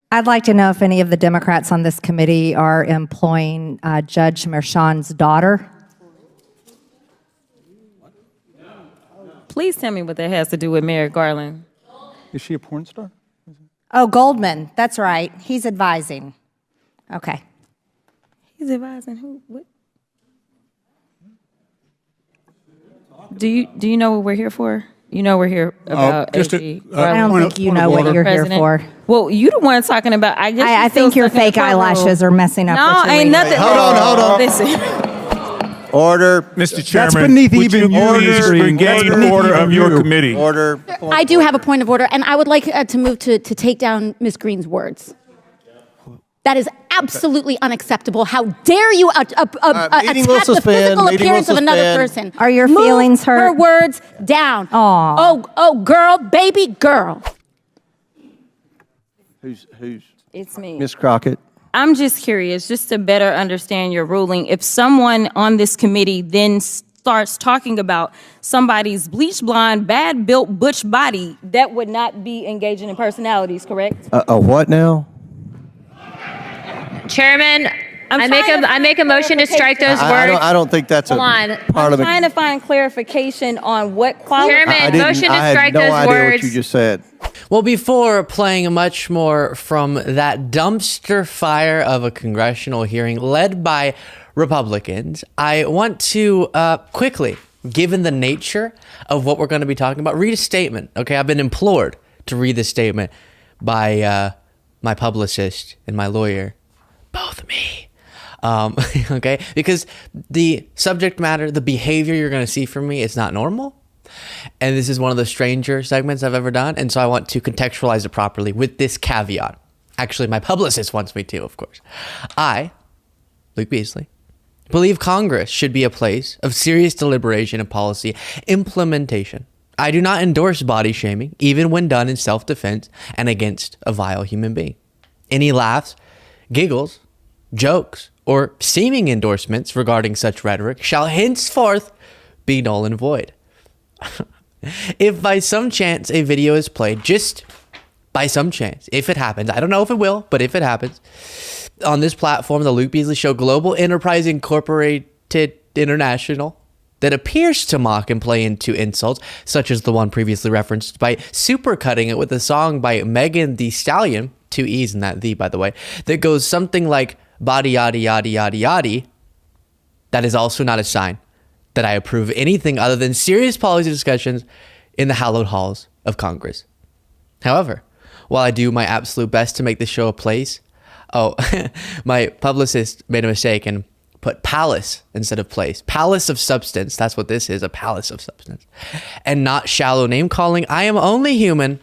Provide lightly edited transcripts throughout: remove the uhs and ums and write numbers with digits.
I'd like to know if any of the Democrats on this committee are employing Judge Merchan's daughter. Please tell me what that has to do with Merrick Garland. Is she a porn star? Oh, Goldman. That's right. He's advising. Okay. He's advising who? What? Do you know what we're here for? You know we're here about AG. I don't think you know what you're here for. Well, you the one talking about. I think your fake eyelashes are messing up. No, ain't nothing. Hold on. Listen. Order. Mr. Chairman, That's beneath would even you you, please Greene. regain That's order beneath of even your you. committee? Order. I do have a point of order, and I would like to move to take down Ms. Greene's words. That is absolutely unacceptable. How dare you attack the physical appearance of another person? Are your feelings hurt? Her words down. Aw. Oh, girl, baby girl. Who's It's me. Ms. Crockett? I'm just curious, just to better understand your ruling. If someone on this committee then starts talking about somebody's bleach blonde, bad built butch body, that would not be engaging in personalities, correct? A what now? Chairman, I make a motion to strike those words. I don't think that's a Hold on. part I'm of it. trying to find clarification on what qualifies. Chairman, motion to I strike had no those idea words. what you just said. Well, before playing much more from that dumpster fire of a congressional hearing led by Republicans, I want to quickly, given the nature of what we're going to be talking about, read a statement. Okay, I've been implored to read this statement by my publicist and my lawyer, both me. Okay, because the subject matter, the behavior you're going to see from me, it's not normal. And this is one of the stranger segments I've ever done. And so I want to contextualize it properly with this caveat. Actually, my publicist wants me to, of course. I, Luke Beasley, believe Congress should be a place of serious deliberation and policy implementation. I do not endorse body shaming, even when done in self-defense and against a vile human being. Any laughs, giggles, jokes, or seeming endorsements regarding such rhetoric shall henceforth be null and void. If by some chance a video is played, just by some chance, if it happens, I don't know if it will, but if it happens, on this platform, the Luke Beasley Show Global Enterprise Incorporated International, that appears to mock and play into insults, such as the one previously referenced by supercutting it with a song by Megan Thee Stallion, 2 E's in that "the," by the way, that goes something like body yaddy yaddy yaddy yaddy, that is also not a sign that I approve anything other than serious policy discussions in the hallowed halls of Congress. However, while I do my absolute best to make this show a place, my publicist made a mistake and put palace instead of place. Palace of substance, that's what this is, a palace of substance. And not shallow name calling. I am only human.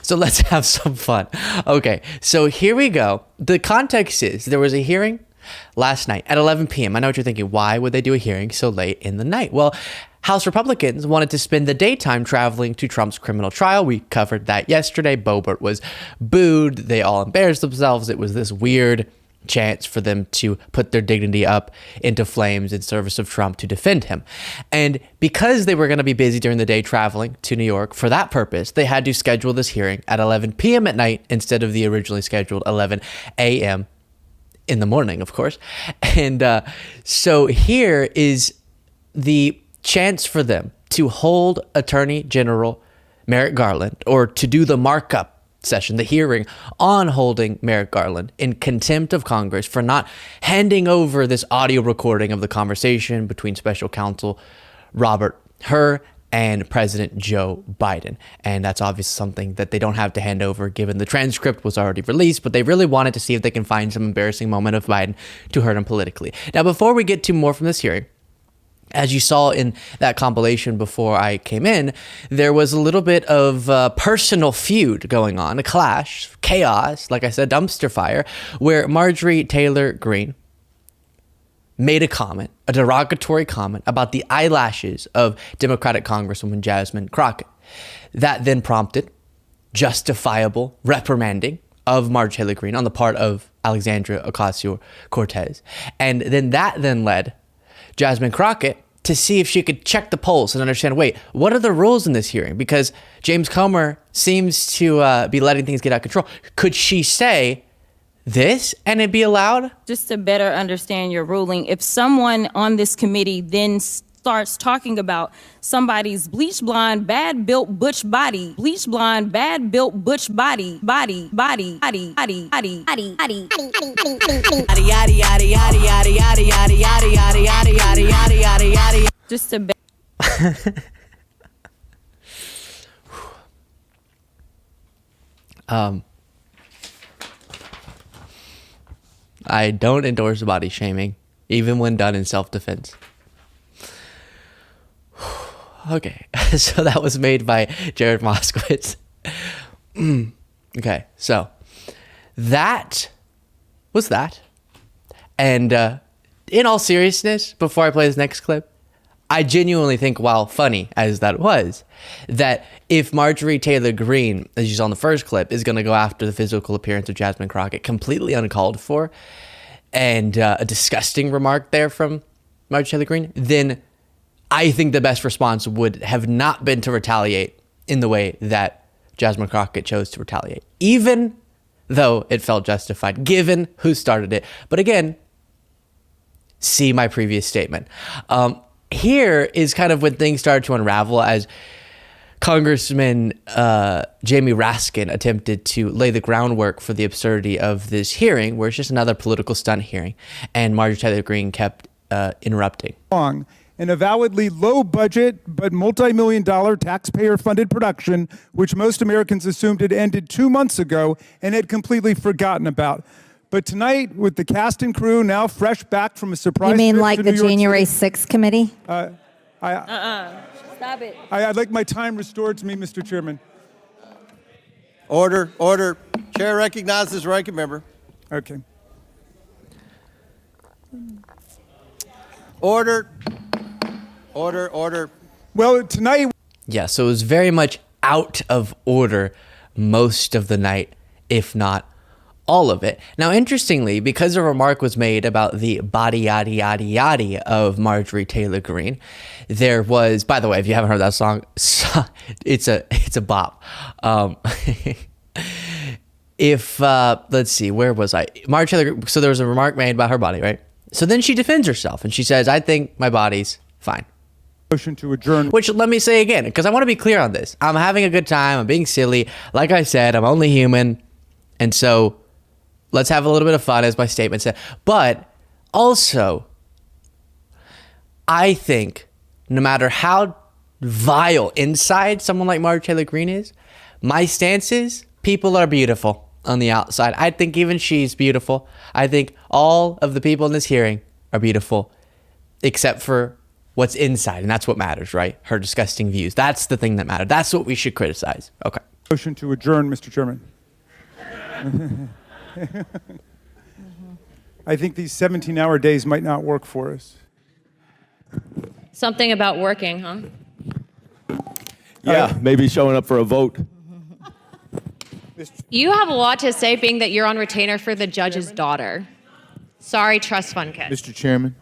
So let's have some fun. Okay, so here we go. The context is there was a hearing last night at 11 p.m. I know what you're thinking. Why would they do a hearing so late in the night? Well, House Republicans wanted to spend the daytime traveling to Trump's criminal trial. We covered that yesterday. Boebert was booed. They all embarrassed themselves. It was this weird chance for them to put their dignity up into flames in service of Trump to defend him. And because they were going to be busy during the day traveling to New York for that purpose, they had to schedule this hearing at 11 p.m. at night instead of the originally scheduled 11 a.m. in the morning, of course. And so here is the chance for them to hold Attorney General Merrick Garland, or to do the markup session, the hearing on holding Merrick Garland in contempt of Congress for not handing over this audio recording of the conversation between Special Counsel Robert Hur and President Joe Biden. And that's obviously something that they don't have to hand over given the transcript was already released, but they really wanted to see if they can find some embarrassing moment of Biden to hurt him politically. Now, before we get to more from this hearing, as you saw in that compilation before I came in, there was a little bit of personal feud going on, a clash, chaos, like I said, dumpster fire, where Marjorie Taylor Greene made a comment, a derogatory comment about the eyelashes of Democratic Congresswoman Jasmine Crockett. That then prompted justifiable reprimanding of Marjorie Taylor Greene on the part of Alexandria Ocasio-Cortez. And then that then led Jasmine Crockett to see if she could check the pulse and understand, wait, what are the rules in this hearing? Because James Comer seems to be letting things get out of control. Could she say this and it be allowed? Just to better understand your ruling, if someone on this committee then starts talking about somebody's bleach blonde, bad built butch body, bleach blonde, bad built butch body, just to I don't endorse body shaming, even when done in self-defense. Okay, so that was made by Jared Moskowitz. Okay, so that was that. And in all seriousness, before I play this next clip, I genuinely think, while funny as that was, that if Marjorie Taylor Greene, as you saw in the first clip, is going to go after the physical appearance of Jasmine Crockett, completely uncalled for, and a disgusting remark there from Marjorie Taylor Greene, then I think the best response would have not been to retaliate in the way that Jasmine Crockett chose to retaliate, even though it felt justified, given who started it. But again, see my previous statement. Here is kind of when things started to unravel as Congressman Jamie Raskin attempted to lay the groundwork for the absurdity of this hearing, where it's just another political stunt hearing, and Marjorie Taylor Greene kept interrupting. An avowedly low budget but multi-million dollar taxpayer-funded production, which most Americans assumed had ended 2 months ago and had completely forgotten about. But tonight, with the cast and crew now fresh back from a surprise You mean trip like to the New York January City, 6th committee? stop it. I'd like my time restored to me, Mr. Chairman. Order, order. Chair recognizes ranking member. Okay. Order. Order, order. Well, tonight... Yeah, so it was very much out of order most of the night, if not all of it. Now, interestingly, because a remark was made about the body yada yada yada of Marjorie Taylor Greene, there was, by the way, if you haven't heard that song, it's a bop. Let's see, where was I? Marjorie Taylor, so there was a remark made about her body, right? So then she defends herself and she says, I think my body's fine. Motion to adjourn. Which, let me say again, because I want to be clear on this. I'm having a good time. I'm being silly. Like I said, I'm only human. And so let's have a little bit of fun, as my statement said. But also, I think no matter how vile inside someone like Marjorie Taylor Greene is, my stance is people are beautiful on the outside. I think even she's beautiful. I think all of the people in this hearing are beautiful, except for what's inside, and that's what matters, right? Her disgusting views. That's the thing that matters. That's what we should criticize. Okay. Motion to adjourn, Mr. Chairman. I think these 17-hour days might not work for us. Something about working, huh? Yeah, maybe showing up for a vote. You have a lot to say, being that you're on retainer for the judge's daughter. Sorry, trust fund kid. Mr. Chairman.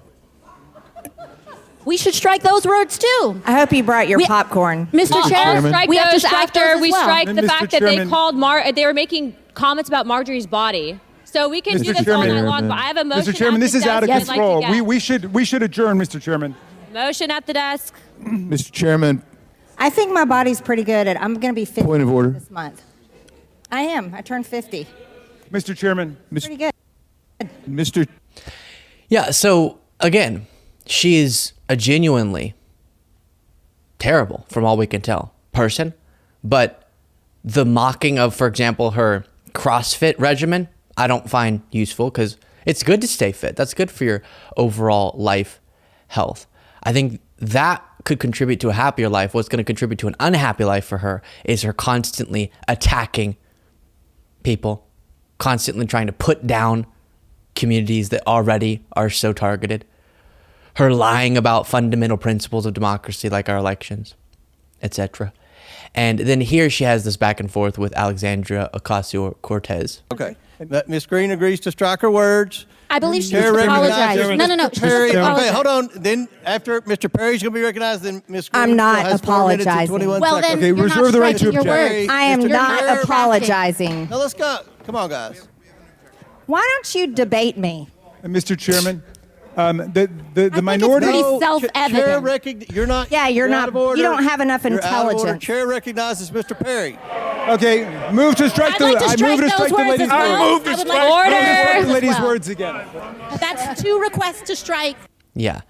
We should strike those words too. I hope you brought your popcorn. Mr. Chair, Strike we have to those strike after those as we well. strike the And Mr. fact that they Chairman- called they were making comments about Marjorie's body. So we can Mr. do this all night Chairman. long, but I have a motion Mr. Chairman, at this the is out of desk I'd like to control. get. We should adjourn, Mr. Chairman. Motion at the desk. Mr. Chairman, I think my body's pretty good. I'm going to be 50 point of order. this month. I am. I turned 50. Mr. Chairman. Pretty good. Mr. Yeah, so again, she is a genuinely terrible, from all we can tell, person. But the mocking of, for example, her CrossFit regimen, I don't find useful, because it's good to stay fit. That's good for your overall life health. I think that could contribute to a happier life. What's going to contribute to an unhappy life for her is her constantly attacking people, constantly trying to put down communities that already are so targeted. Her lying about fundamental principles of democracy like our elections, etc. And then here she has this back and forth with Alexandria Ocasio-Cortez. Okay. Ms. Greene agrees to strike her words. I believe she Chair needs to recognizes apologize. No, no, no. Mr. She Perry. needs to Okay, apologize. hold on. Then after Mr. Perry's going to be recognized, then Ms. Greene I'm not has 4 minutes and apologizing. 21 Well, seconds. then Okay, you're reserve not the right to striking your object. words. I am Mr. not Chair, apologizing. Now let's go. Come on, guys. Why don't you debate me? Mr. Chairman, the it's minority. pretty self-evident. You're not. Yeah, you're not- out of order. you don't have enough You're out of order. intelligence. Chair recognizes Mr. Perry. Okay, move to strike I'd like to I strike move to those strike the words lady's as well. words. I would like to strike Strike those the lady's as well. words again. That's 2 requests to strike. Yeah.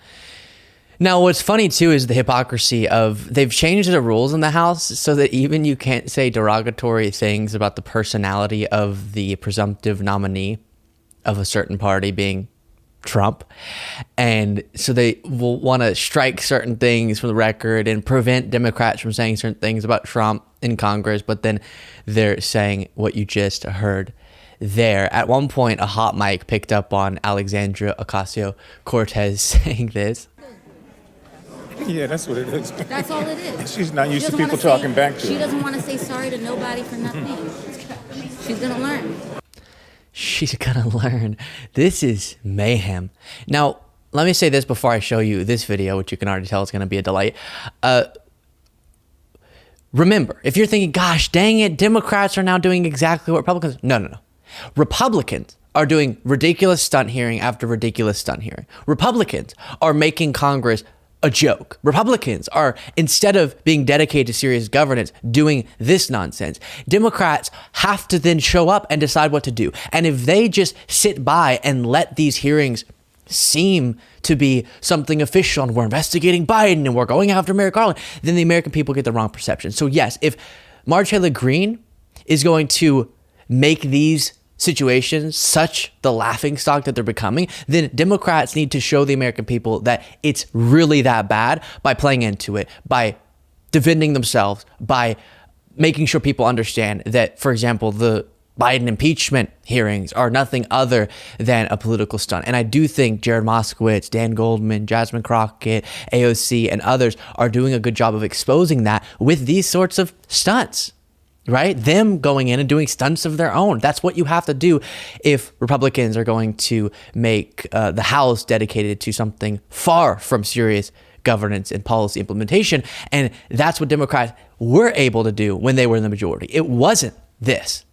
Now, what's funny too is the hypocrisy of they've changed the rules in the House so that even you can't say derogatory things about the personality of the presumptive nominee of a certain party, being Trump. And so they will want to strike certain things from the record and prevent Democrats from saying certain things about Trump in Congress, but then they're saying what you just heard there. At one point, a hot mic picked up on Alexandria Ocasio-Cortez saying this. Yeah, that's what it is. That's all it is. She's not used She to doesn't people wanna talking say- back to She her. doesn't want to say sorry to nobody for nothing. She's going to learn. She's gonna learn. This is mayhem. Now, let me say this before I show you this video, which you can already tell is gonna be a delight. Remember, if you're thinking, gosh, dang it, Democrats are now doing exactly what Republicans, no. Republicans are doing ridiculous stunt hearing after ridiculous stunt hearing. Republicans are making Congress a joke. Republicans are, instead of being dedicated to serious governance, doing this nonsense. Democrats have to then show up and decide what to do. And if they just sit by and let these hearings seem to be something official and we're investigating Biden and we're going after Merrick Garland, then the American people get the wrong perception. So yes, if Marjorie Greene is going to make these situations such the laughingstock that they're becoming, then Democrats need to show the American people that it's really that bad by playing into it, by defending themselves, by making sure people understand that, for example, the Biden impeachment hearings are nothing other than a political stunt. And I do think Jared Moskowitz, Dan Goldman, Jasmine Crockett, AOC, and others are doing a good job of exposing that with these sorts of stunts. Right? Them going in and doing stunts of their own. That's what you have to do if Republicans are going to make the House dedicated to something far from serious governance and policy implementation. And that's what Democrats were able to do when they were in the majority. It wasn't this.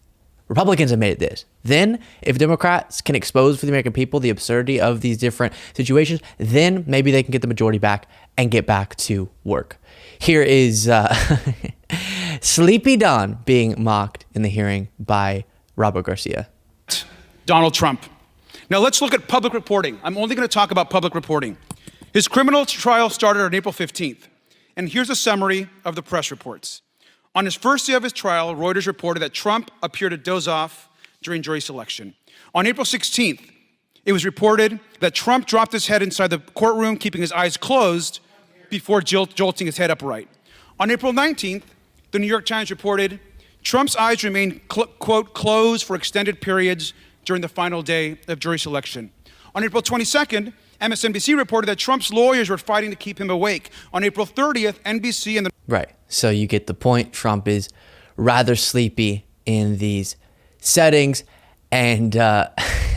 Republicans have made it this. Then, if Democrats can expose for the American people the absurdity of these different situations, then maybe they can get the majority back and get back to work. Here is Sleepy Don being mocked in the hearing by Robert Garcia. Donald Trump. Now let's look at public reporting. I'm only going to talk about public reporting. His criminal trial started on April 15th. And here's a summary of the press reports. On his first day of his trial, Reuters reported that Trump appeared to doze off during jury selection. On April 16th, it was reported that Trump dropped his head inside the courtroom, keeping his eyes closed before jolting his head upright. On April 19th, the New York Times reported Trump's eyes remained, quote, closed for extended periods during the final day of jury selection. On April 22nd, MSNBC reported that Trump's lawyers were fighting to keep him awake. On April 30th, NBC and the... Right. So you get the point. Trump is rather sleepy in these settings. And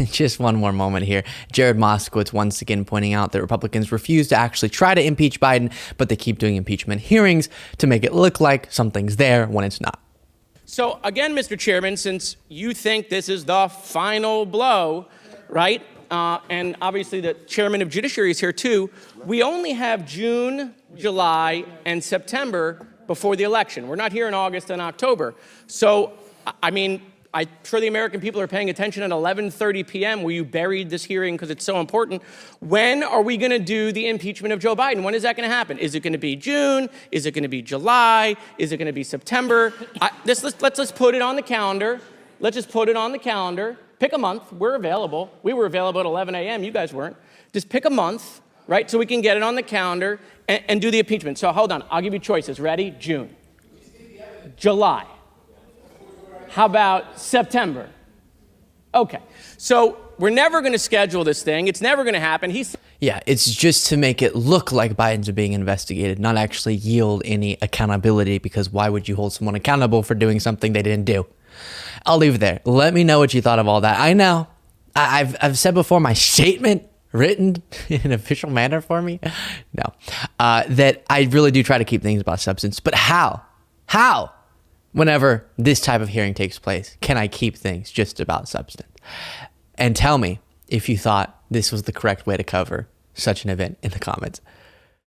just one more moment here. Jared Moskowitz once again pointing out that Republicans refuse to actually try to impeach Biden, but they keep doing impeachment hearings to make it look like something's there when it's not. So again, Mr. Chairman, since you think this is the final blow, right? And obviously the chairman of Judiciary is here too. We only have June, July, and September before the election. We're not here in August and October. So, I mean, I'm sure the American people are paying attention at 11:30 p.m. where you buried this hearing because it's so important. When are we going to do the impeachment of Joe Biden? When is that going to happen? Is it going to be June? Is it going to be July? Is it going to be September? Let's just put it on the calendar. Let's just put it on the calendar. Pick a month. We're available. We were available at 11 a.m. You guys weren't. Just pick a month, right? So we can get it on the calendar and do the impeachment. So hold on. I'll give you choices. Ready? June. July. How about September? Okay. So we're never going to schedule this thing. It's never going to happen. Yeah, it's just to make it look like Biden's are being investigated, not actually yield any accountability, because why would you hold someone accountable for doing something they didn't do? I'll leave it there. Let me know what you thought of all that. I know I've said before, my statement written in an official manner for me, no, that I really do try to keep things about substance. But how, whenever this type of hearing takes place, can I keep things just about substance? And tell me if you thought this was the correct way to cover such an event in the comments.